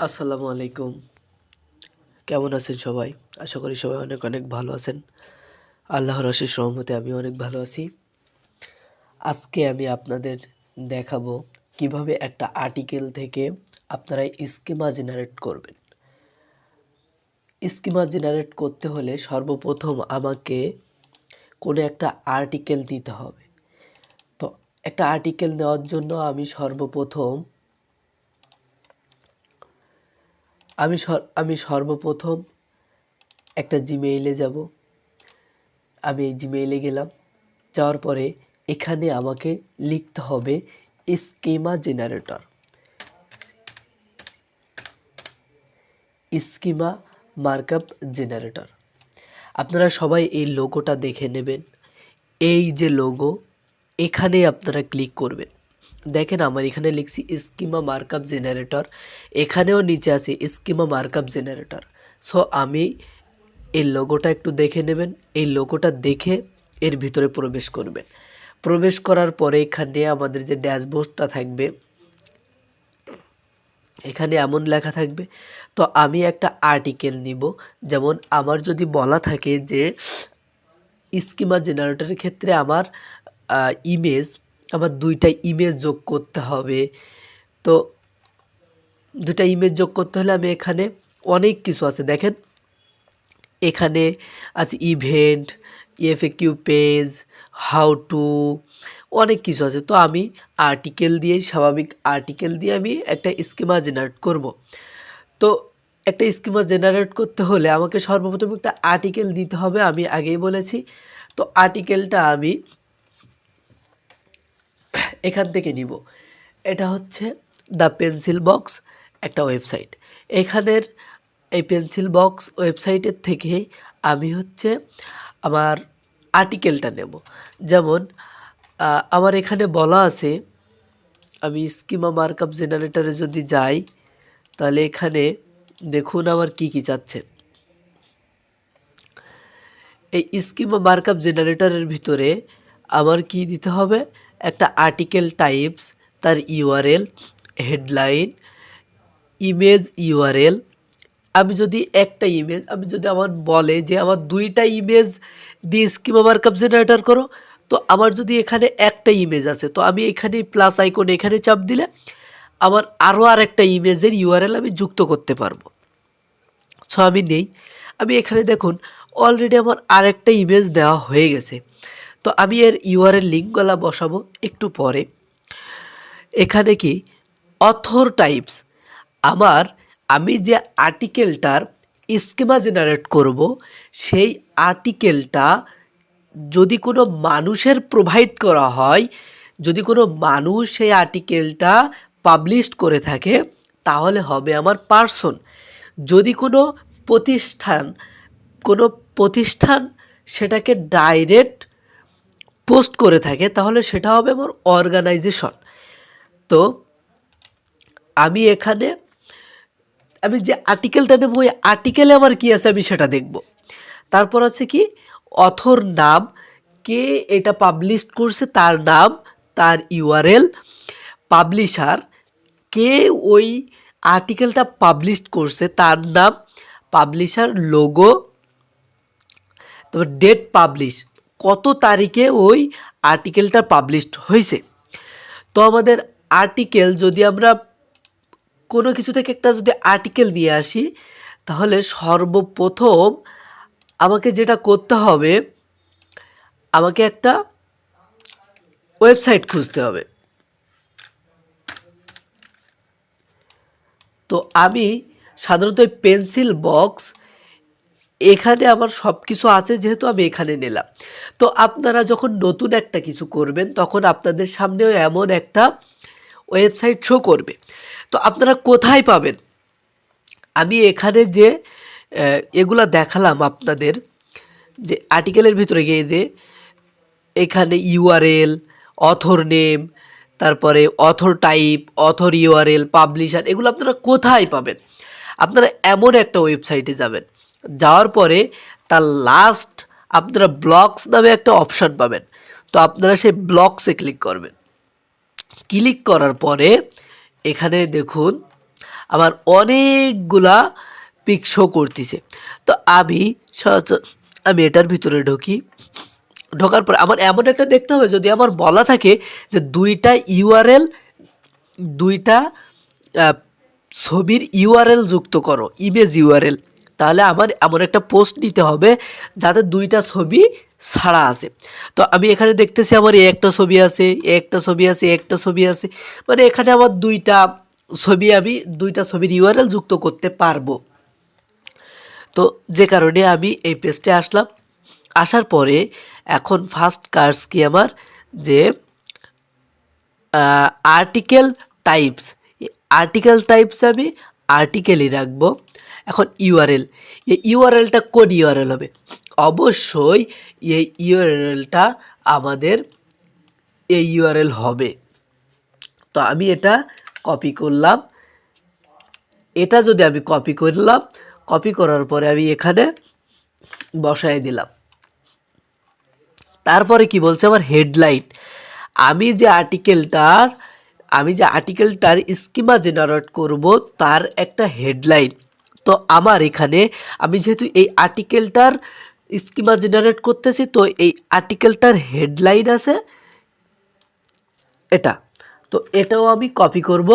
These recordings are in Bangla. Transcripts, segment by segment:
আসসালামু আলাইকুম। কেমন আছেন সবাই? আশা করি সবাই অনেক অনেক ভালো আছেন। আল্লাহর অশেষ রহমতে আমি অনেক ভালো আছি। আজকে আমি আপনাদের দেখাবো কিভাবে একটা আর্টিকেল থেকে আপনারা স্কিমা জেনারেট করবেন। স্কিমা জেনারেট করতে হলে সর্বপ্রথম আমাকে কোনো একটা আর্টিকেল দিতে হবে। তো একটা আর্টিকেল নেওয়ার জন্য আমি সর্বপ্রথম একটা জিমেইলে যাব। আমি এই জিমেইলে গেলাম। যাওয়ার পরে এখানে আমাকে লিখতে হবে schema generator. Schema markup generator. আপনারা সবাই এই লোগোটা দেখে নেবেন। এই যে লোগো, এখানে আপনারা ক্লিক করবেন। দেখেন আমার এখানে লিখছি স্কিমা মার্কআপ জেনারেটর, এখানেও নিচে আছে স্কিমা মার্কআপ জেনারেটর। সো আমি এই লোগোটা একটু দেখে নেবেন। এই লোগোটা দেখে এর ভিতরে প্রবেশ করবেন। প্রবেশ করার পরে এখানে আমাদের যে ড্যাশবোর্ডটা থাকবে, এখানে এমন লেখা থাকবে। তো আমি একটা আর্টিকেল নিব। যেমন আমার যদি বলা থাকে যে স্কিমা জেনারেটরের ক্ষেত্রে আমার দুইটা ইমেজ যোগ করতে হবে। তো দুটা ইমেজ যোগ করতে হলে আমি এখানে অনেক কিছু আছে দেখেন। এখানে আছে event, FAQ page, how to, অনেক কিছু আছে। তো আমি স্বাভাবিক আর্টিকেল দিয়ে আমি একটা স্কিমা জেনারেট করব। তো একটা স্কিমা জেনারেট করতে হলে আমাকে সর্বপ্রথম একটা আর্টিকেল দিতে হবে, আমি আগেই বলেছি। তো আর্টিকেলটা আমি এখান থেকে নিব। এটা হচ্ছে দ্য পেন্সিল বক্স, একটা ওয়েবসাইট। এখানের এই পেন্সিল বক্স ওয়েবসাইটের থেকে আমি আমার আর্টিকেলটা নেব। যেমন আমার এখানে বলা আছে, আমি স্কিমা মার্কআপ জেনারেটরে যদি যাই, তাহলে এখানে দেখুন আমার কি চাচ্ছে। এই স্কিমা মার্কআপ জেনারেটরের ভিতরে আমার কি দিতে হবে, একটা আর্টিকেল টাইপস, তার ইউআরএল, হেডলাইন, ইমেজ ইউআরএল। আমি যদি আমার বলে যে আমার দুইটা ইমেজ দিয়ে স্কিমা মার্কআপ জেনারেটর করো, তো আমার যদি এখানে একটা ইমেজ আছে, তো আমি এখানে প্লাস আইকন এখানে চাপ দিলে আমার আরও আরেকটা ইমেজের ইউআরএল আমি যুক্ত করতে পারবো। সো আমি এখানে দেখুন অলরেডি আমার আরেকটা ইমেজ দেওয়া হয়ে গেছে। তো আমি এর ইউআরএল লিঙ্কগুলা বসাবো একটু পরে। এখানে কি অথর টাইপস, আমি যে আর্টিকেলটার স্কিমা জেনারেট করব, সেই আর্টিকেলটা যদি কোনো মানুষের প্রোভাইড করা হয়, যদি কোনো মানুষ সেই আর্টিকেলটা পাবলিশ করে থাকে, তাহলে হবে আমার পার্সন। যদি প্রতিষ্ঠান কোনো প্রতিষ্ঠান সেটাকে ডাইরেক্ট পোস্ট করে থাকে, তাহলে সেটা হবে আমার অর্গানাইজেশন। তো আমি যে আর্টিকেলটা নেব, ওই আর্টিকেলে আমার কি আছে আমি সেটা দেখব। তারপর আছে কি অথর নাম, কে এটা পাবলিশ করছে তার নাম, তার ইউআরএল, পাবলিশার, কে ওই আর্টিকেলটা পাবলিশ করছে তার নাম, পাবলিশার লোগো, তারপর ডেট পাবলিশ, কত তারিখে ওই আর্টিকেলটা পাবলিশড হয়েছে। তো আমাদের আর্টিকেল যদি আমরা কোনো কিছু থেকে একটা যদি আর্টিকেল নিয়ে আসি, তাহলে সর্বপ্রথম আমাকে যেটা করতে হবে, আমাকে একটা ওয়েবসাইট খুঁজতে হবে। তো আমি সাধারণত পেন্সিল বক্স, এখানে আমার সব কিছু আছে যেহেতু আমি এখানে নিলাম। তো আপনারা যখন নতুন একটা কিছু করবেন, তখন আপনাদের সামনেও এমন একটা ওয়েবসাইট শো করবে। তো আপনারা কোথায় পাবেন, আমি এখানে যে এগুলা দেখালাম আপনাদের, যে আর্টিকেলের ভিতরে গিয়ে এখানে ইউআরএল, অথর নেম, তারপরে author type, author URL, publisher, এগুলো আপনারা কোথায় পাবেন? আপনারা এমন একটা ওয়েবসাইটে যাবেন, যাওয়ার পরে তার লাস্ট আপনারা ব্লগস নামে একটা অপশান পাবেন। তো আপনারা সেই ব্লগসে ক্লিক করবেন। ক্লিক করার পরে এখানে দেখুন আমার অনেকগুলা পিক শো করতেছে। তো আমি এটার ভিতরে ঢুকি। ঢোকার পর আমার এমন একটা দেখতে হবে, যদি আমার বলা থাকে যে দুইটা ছবির ইউআরএল যুক্ত করো, ইমেজ ইউআরএল, তাহলে আমার এমন একটা পোস্ট নিতে হবে যাতে দুইটা ছবি ছাড়া আছে। তো আমি এখানে দেখতেছি আমার একটা ছবি আছে, একটা ছবি আছে, একটা ছবি আছে, মানে এখানে আমার দুইটা ছবির ইউআরএল যুক্ত করতে পারবো। তো যে কারণে আমি এই পেজটে আসলাম। আসার পরে এখন ফার্স্ট কাজ কি আমার, যে আর্টিকেল টাইপস, আর্টিকেল টাইপস আমি আর্টিকেলই রাখবো। এখন ইউআরএল, এই ইউআরএলটা কোন ইউআরএল হবে? অবশ্যই এই ইউআরএলটা আমাদের এই ইউআরএল হবে। তো আমি এটা কপি করলাম। এটা যদি আমি কপি করলাম, কপি করার পরে আমি এখানে বসায় দিলাম। তারপরে কি বলছে আমার হেডলাইন, আমি যে আর্টিকেলটার স্কিমা জেনারেট করব তার একটা হেডলাইন। তো আমার এখানে আমি যেহেতু এই আর্টিকেলটার স্কিমা জেনারেট করতেছি, তো এই আর্টিকেলটার হেডলাইন আছে এটা। তো এটাও আমি কপি করব।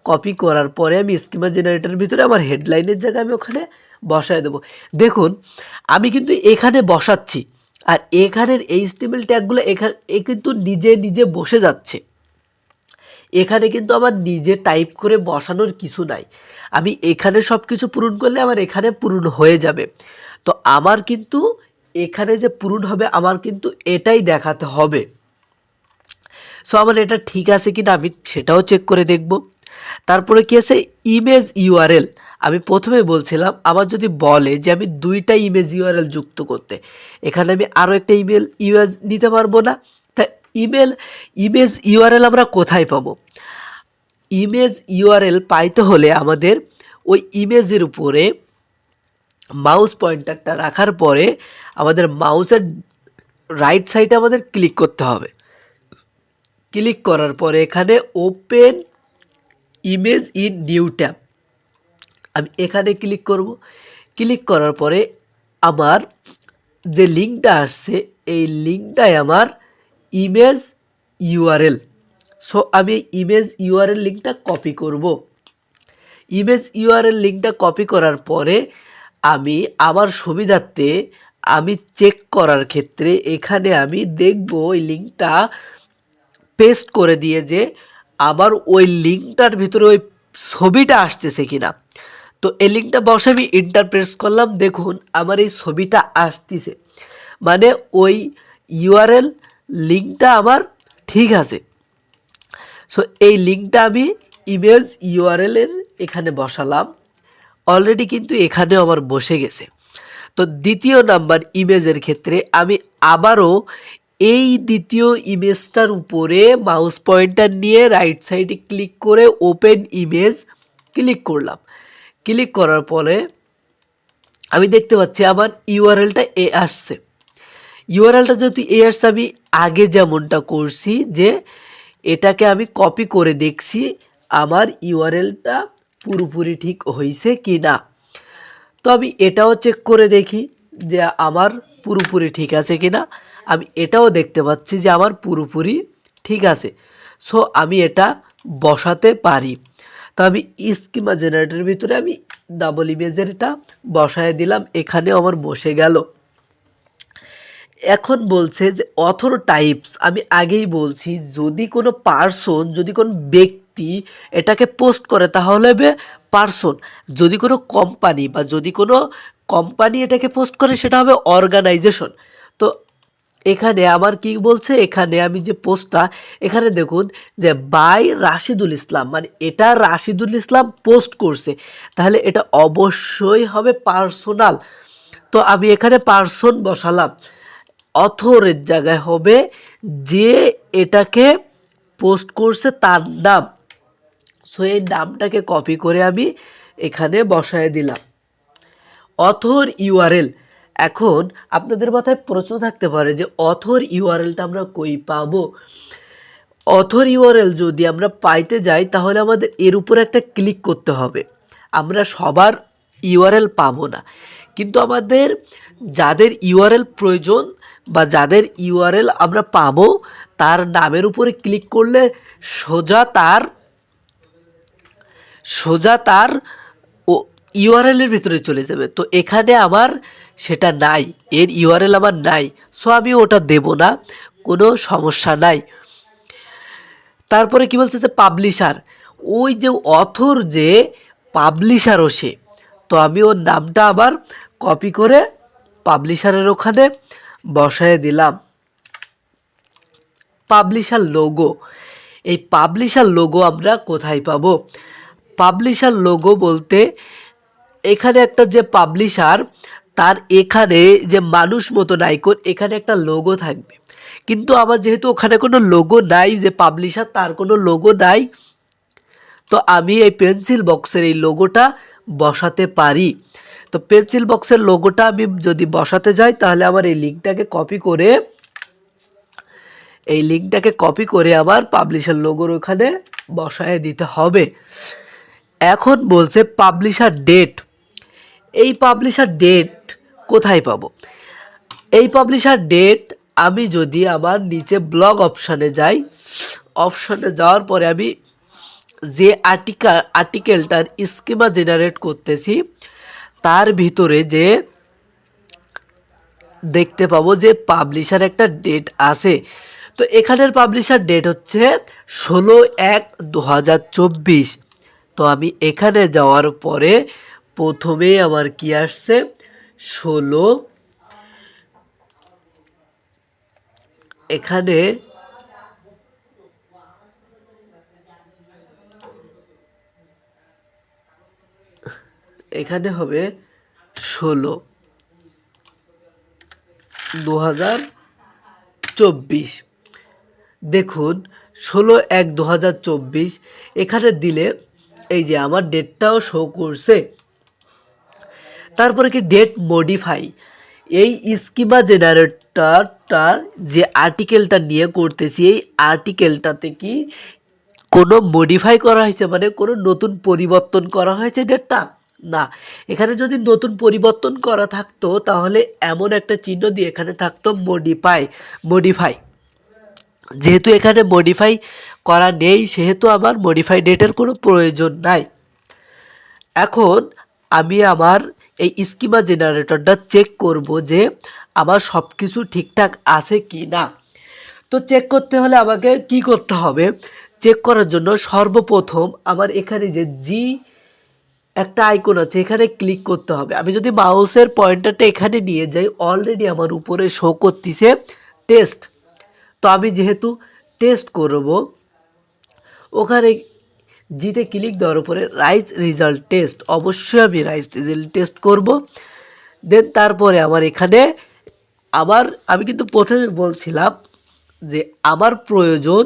কপি করার পরে আমি স্কিমা জেনারেটরের ভিতরে আমার হেডলাইনের জায়গায় আমি ওখানে বসায় দেবো। দেখুন আমি কিন্তু এখানে বসাচ্ছি, আর এখানের HTML ট্যাগগুলো কিন্তু নিজে নিজে বসে যাচ্ছে। এখানে কিন্তু আমার নিজে টাইপ করে বসানোর কিছু নাই। আমি এখানে সব কিছু পূরণ করলে আমার এখানে পূরণ হয়ে যাবে। তো আমার কিন্তু এখানে যে পূরণ হবে, আমার কিন্তু এটাই দেখাতে হবে। সো আমার এটা ঠিক আছে কিনা আমি সেটাও চেক করে দেখব। তারপরে কি আছে, ইমেজ ইউআরএল। আমি প্রথমে বলছিলাম আমার যদি বলে যে আমি দুইটা ইমেজ ইউআরএল যুক্ত করতে, এখানে আমি আরও একটা ইমেজ নিতে পারবো না। তা ইমেজ ইউআরএল আমরা কোথায় পাবো? ইমেজ ইউআরএল পাইতে হলে আমাদের ওই ইমেজের উপরে মাউস পয়েন্টারটা রাখার পরে আমাদের মাউসের রাইট সাইডে আমাদের ক্লিক করতে হবে। ক্লিক করার পরে এখানে open image in new tab, আমি এখানে ক্লিক করব। ক্লিক করার পরে আমার যে লিঙ্কটা আসছে, এই লিঙ্কটাই আমার ইমেজ ইউআরএল। সো আমি ইমেজ ইউআরএল লিঙ্কটা কপি করব। ইমেজ ইউআরএল লিঙ্কটা কপি করার পরে আমি আমার সুবিধার্থে আমি চেক করার ক্ষেত্রে এখানে আমি দেখব ওই লিঙ্কটা পেস্ট করে দিয়ে যে আবার ওই লিঙ্কটার ভিতরে ওই ছবিটা আসতেছে কিনা। তো এই লিঙ্কটা বসে আমি এন্টার প্রেস করলাম, দেখুন আমার এই ছবিটা আসতেছে, মানে ওই ইউআরএল লিঙ্কটা আমার ঠিক আছে। সো এই লিঙ্কটা আমি ইমেজ ইউআরএলের এখানে বসালাম, অলরেডি কিন্তু এখানেও আমার বসে গেছে। তো দ্বিতীয় নাম্বার ইমেজের ক্ষেত্রে আমি আবারও এই দ্বিতীয় ইমেজটার উপরে মাউস পয়েন্টার নিয়ে রাইট সাইডে ক্লিক করে ওপেন ইমেজ ক্লিক করলাম। ক্লিক করার পরে আমি দেখতে পাচ্ছি আমার ইউআরএলটা আসছে। ইউআরএলটা যেহেতু আসছে, আমি আগে যেমনটা করছি যে এটাকে আমি কপি করে দেখছি আমার ইউআরএলটা পুরোপুরি ঠিক হয়েছে কি না। তো আমি এটাও চেক করে দেখি যে আমার পুরোপুরি ঠিক আছে কি না। আমি এটাও দেখতে পাচ্ছি যে আমার পুরোপুরি ঠিক আছে। সো আমি এটা বসাতে পারি। তো আমি স্কিমা জেনারেটরের ভিতরে আমি ডাবল ইমেজের এটা বসায় দিলাম, এখানেও আমার বসে গেল। এখন বলছে যে অথর টাইপস, আমি আগেই বলছি যদি কোনো পার্সন, যদি কোনো ব্যক্তি এটাকে পোস্ট করে তাহলে হবে পার্সন, যদি কোনো কোম্পানি বা যদি কোনো কোম্পানি এটাকে পোস্ট করে সেটা হবে অর্গানাইজেশন। তো এখানে আমার কি বলছে, এখানে আমি যে পোস্টটা এখানে দেখুন যে বাই রাশিদুল ইসলাম, মানে এটা রাশিদুল ইসলাম পোস্ট করছে, তাহলে এটা অবশ্যই হবে পার্সোনাল। তো আমি এখানে পার্সন বসালাম, অথরের জায়গায় হবে যে এটাকে পোস্ট করছে তার নাম। সো এই নামটাকে কপি করে আমি এখানে বসায় দিলাম। অথর ইউআরএল, এখন আপনাদের মাথায় প্রশ্ন থাকতে পারে যে অথর ইউআরএলটা আমরা কই পাবো? অথর ইউআরএল যদি আমরা পাইতে যাই তাহলে আমাদের এর উপর একটা ক্লিক করতে হবে। আমরা সবার ইউআরএল পাবো না, কিন্তু আমাদের যাদের ইউআরএল প্রয়োজন বা যাদের ইউআরএল আমরা পাবো তার নামের উপরে ক্লিক করলে সোজা তার ও ইউআরএলের ভিতরে চলে যাবে। তো এখানে আমার সেটা নাই, এর ইউআরএল আমার নাই, সো আমি ওটা দেব না, কোনো সমস্যা নাই। তারপরে কি বলছে যে পাবলিশার, ওই যে অথর যে পাবলিশারও সে, তো আমি ওর নামটা আবার কপি করে পাবলিশারের ওখানে বসায় দিলাম। পাবলিশার লোগো, এই পাবলিশার লোগো আমরা কোথায় পাবো? পাবলিশার লোগো বলতে এখানে একটা যে পাবলিশার তার এখানে যে মানুষ মতন আইকন, এখানে একটা লোগো থাকবে, কিন্তু আমার যেহেতু ওখানে কোনো লোগো নাই, যে পাবলিশার তার কোনো লোগো নাই, তো আমি এই পেন্সিল বক্সের এই লোগোটা বসাতে পারি। তো পেন্সিল বক্সের লোগোটা আমি যদি বসাতে যাই তাহলে আমার এই লিঙ্কটাকে কপি করে আবার পাবলিশার লোগোর ওখানে বসায় দিতে হবে। এখন বলছে পাবলিশার ডেট, এই পাবলিশার ডেট কোথায় পাবো? এই পাবলিশার ডেট আমি যদি আমার নিচে ব্লগ অপশানে যাই, অপশানে যাওয়ার পরে আমি যে আর্টিকেলটার স্কিমা জেনারেট করতেছি তার ভিতরে যে দেখতে পাবো যে পাবলিশার একটা ডেট আছে। তো এখানের পাবলিশার ডেট হচ্ছে 16/1/2024। তো আমি এখানে যাওয়ার পরে প্রথমেই আমার কি আসছে, 16, এখানে হবে 16/2024। দেখুন 16/1/2024 এখানে দিলে এই যে আমার ডেটটাও শো করছে। তারপরে কি ডেট মডিফাই, এই স্কিমা জেনারেটরটার যে আর্টিকেলটা নিয়ে করতেছি এই আর্টিকেলটাতে কি কোনো মডিফাই করা হয়েছে, মানে কোনো নতুন পরিবর্তন করা হয়েছে ডেটটা? না, এখানে যদি নতুন পরিবর্তন করা থাকতো তাহলে এমন একটা চিহ্ন দিয়ে এখানে থাকতো মডিফাই। যেহেতু এখানে মডিফাই করা নেই সেহেতু আমার মডিফাই ডেটের কোনো প্রয়োজন নাই। এখন আমি আমার এই স্কিমা জেনারেটরটা চেক করব যে আমার সব কিছু ঠিকঠাক আছে কি না। তো চেক করতে হলে আমাকে কি করতে হবে? চেক করার জন্য সর্বপ্রথম আমার এখানে যে একটা আইকন আছে এখানে ক্লিক করতে হবে। আমি যদি মাউসের পয়েন্টারটা এখানে নিয়ে যাই, অলরেডি আমার উপরে শো করতেছে টেস্ট। তো আমি যেহেতু টেস্ট করব, ওখানে জিতে ক্লিক দেওয়ার উপরে রাইজ রেজাল্ট টেস্ট, অবশ্যই আমি রাইজ রেজাল্ট টেস্ট করব। দেন তারপরে আমার এখানে আমি কিন্তু প্রথমে বলছিলাম যে আমার প্রয়োজন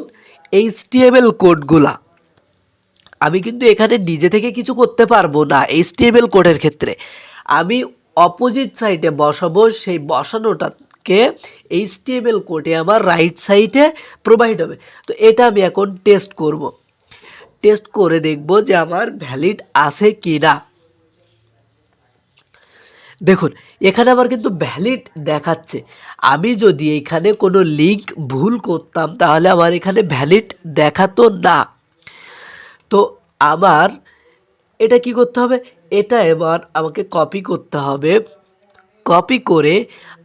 HTML কোডগুলা। আমি কিন্তু এখানে নিজে থেকে কিছু করতে পারবো না HTML কোডের ক্ষেত্রে। আমি অপোজিট সাইডে বসাবো, সেই বসানোটাকে HTML কোডে আমার রাইট সাইডে প্রোভাইড হবে। তো এটা আমি এখন টেস্ট করব, টেস্ট করে দেখব যে আমার ভ্যালিড আছে কি না। দেখুন এখানে আমার কিন্তু ভ্যালিড দেখাচ্ছে। আমি যদি এখানে কোনো লিঙ্ক ভুল করতাম তাহলে আমার এখানে ভ্যালিড দেখাতো না। তো আমার এটা কি করতে হবে? এটা এবার আমাকে কপি করতে হবে। কপি করে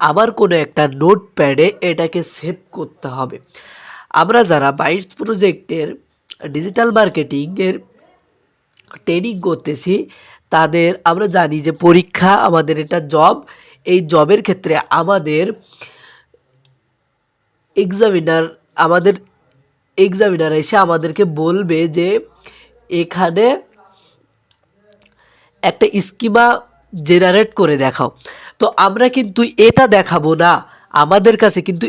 আবার কোনো একটা নোটপ্যাডে এটাকে সেভ করতে হবে। আমরা যারা 22 প্রজেক্টের ডিজিটাল মার্কেটিংয়ের ট্রেনিং করতেছি তাদের আমরা জানি যে পরীক্ষা আমাদের এটা জব, এই জবের ক্ষেত্রে আমাদের এক্সামিনার এসে আমাদেরকে বলবে যে এখানে একটা স্কিমা জেনারেট করে দেখাও। তো আমরা কিন্তু এটা দেখাবো না, আমাদের কাছে কিন্তু